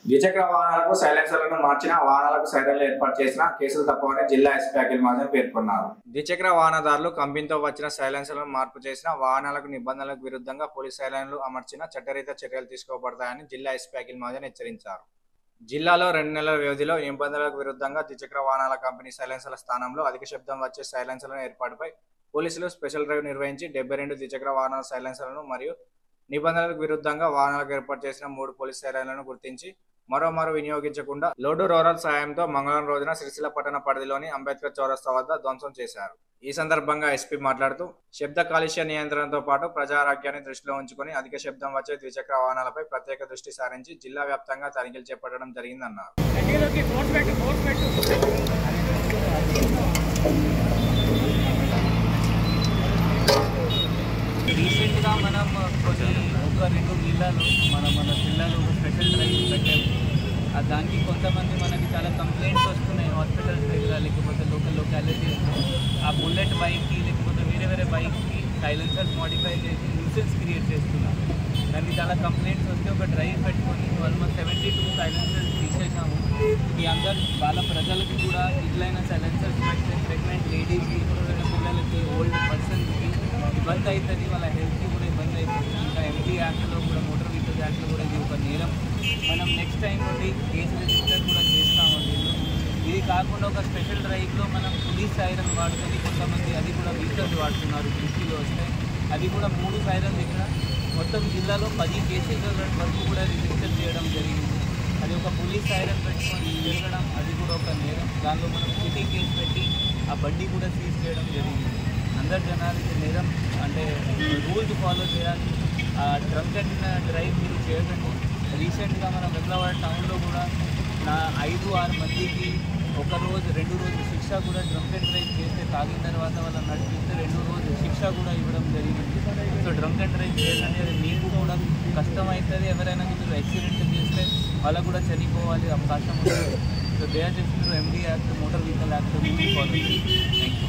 ద్విచక్ర వాహనాలకు సైలెన్సర్లను మార్చిన వాహనాలకు సైరన్లు ఏర్పాటు చేసిన కేసులు తప్పవని జిల్లా ఎస్పీ అఖిల్ మహాజన్ పేర్కొన్నారు. ద్విచక్ర వాహనదారులు కంపెనీతో వచ్చిన సైలెన్సర్లను మార్పు చేసిన వాహనాలకు నిబంధనలకు విరుద్ధంగా పోలీస్ సైరన్లు అమర్చిన చట్టరీత్యా చర్యలు తీసుకోబడతాయని జిల్లా ఎస్పీ అఖిల్ మహాజన్ హెచ్చరించారు. జిల్లాలో 2 నెలల వ్యవధిలో నిబంధనలకు విరుద్ధంగా ద్విచక్ర వాహనాల కంపెనీ సైలెన్సర్ల స్థానంలో అధిక శబ్దం వచ్చే సైలెన్సర్ల ఏర్పాటుపై పోలీసులు స్పెషల్ డ్రైవ్ నిర్వహించి 72 ద్విచక్ర వాహనాల సైలెన్సర్లను మరియు నిబంధనలకు విరుద్ధంగా వాహనాలకు ఏర్పాటు చేసిన 3 పోలీస్ సైరన్లను గుర్తించి మరోమారు వినియోగించకుండా లోడు రోలర్ సాయంతో మంగళవారం రోజున సిరిసిల్ల పట్టణ పరిధిలోని అంబేద్కర్ చౌరస్తా వద్ద ధ్వంసం చేశారు. ఈ సందర్భంగా ఎస్పీ మాట్లాడుతూ శబ్ద కాలుష్య నియంత్రణతో పాటు ప్రజారోగ్యాన్ని దృష్టిలో ఉంచుకొని అధిక శబ్దం వచ్చే ద్విచక్ర వాహనాలపై ప్రత్యేక దృష్టి సారించి జిల్లా వ్యాప్తంగా తనిఖీలు చేపట్టడం జరిగిందన్నారు. రీసెంట్గా మనం ఒక 2 జిల్లాలో మన జిల్లాలో ఒక స్పెషల్ డ్రైవ్ పెట్టాము. దానికి కొంతమంది మనకి చాలా కంప్లైంట్స్ వస్తున్నాయి హాస్పిటల్స్ దగ్గర, లేకపోతే లోకల్ లొకాలిటీస్లో ఆ బుల్లెట్ బైక్కి లేకపోతే వేరే బైక్కి సైలెన్సర్స్ మోడిఫై చేసి న్యూసెన్స్ క్రియేట్ చేస్తున్నారు. దానికి చాలా కంప్లైంట్స్ వస్తే ఒక డ్రైవ్ పెట్టుకొని ఆల్మోస్ట్ 72 సైలెన్సర్స్ తీసేసాము. ఈ అందరు వాళ్ళ ప్రజలకి కూడా ఇట్లైన సైలెన్సర్స్ పెడితే ప్రెగ్నెంట్ లేడీస్కి, పిల్లలకి, ఓల్డ్ పర్సన్స్కి ఇబ్బంది అవుతుంది, వాళ్ళ హెల్త్కి కూడా ఇబ్బంది అవుతుంది. ఇంకా ఎంటీ యాక్ట్లో కూడా, మోటార్ వెహికల్స్ యాక్ట్లో కూడా ఇది ఒక నేరం. మనం నెక్స్ట్ టైం నుండి కేసు రిజిస్టర్ కూడా చేస్తాము. ఇది కాకుండా ఒక స్పెషల్ డ్రైవ్లో మనం పోలీస్ సైరన్ వాడుతుంది కొంతమంది, అది కూడా వెహికల్స్ వాడుతున్నారు. దృష్టిలో వస్తే అది కూడా 3 సైరన్ దగ్గర మొత్తం జిల్లాలో 10 కేసెస్ వరకు కూడా రిజిస్టర్ చేయడం జరిగింది. అది ఒక పోలీస్ సైరన్ పెట్టుకొని తిరగడం, అది కూడా ఒక నేరం. దానిలో మనం సిటీ కేసు పెట్టి ఆ బండి కూడా సీజ్ చేయడం జరిగింది. అందరు జనాలకి నేరం అంటే రూల్స్ ఫాలో చేయాలి. డ్రంక్ అండ్ డ్రైవ్ మీరు చేయకండి. రీసెంట్గా మన వెమ్లవాడ టౌన్లో కూడా 5-6 మందికి 1 రోజు 2 రోజులు శిక్ష కూడా డ్రంక్ అండ్ డ్రైవ్ చేస్తే తాగిన తర్వాత వాళ్ళని నడిపిస్తే 2 రోజులు శిక్ష కూడా ఇవ్వడం జరిగింది. సో డ్రంక్ అండ్ డ్రైవ్ చేయాలంటే అది మీకు కూడా కష్టం అవుతుంది. ఎవరైనా మీరు యాక్సిడెంట్ చేస్తే వాళ్ళకు కూడా చనిపోవాలి అవకాశం ఉంటుంది. సో దయచేసి మీరు MD act, motor vehicle act follow చేయండి. Thank you.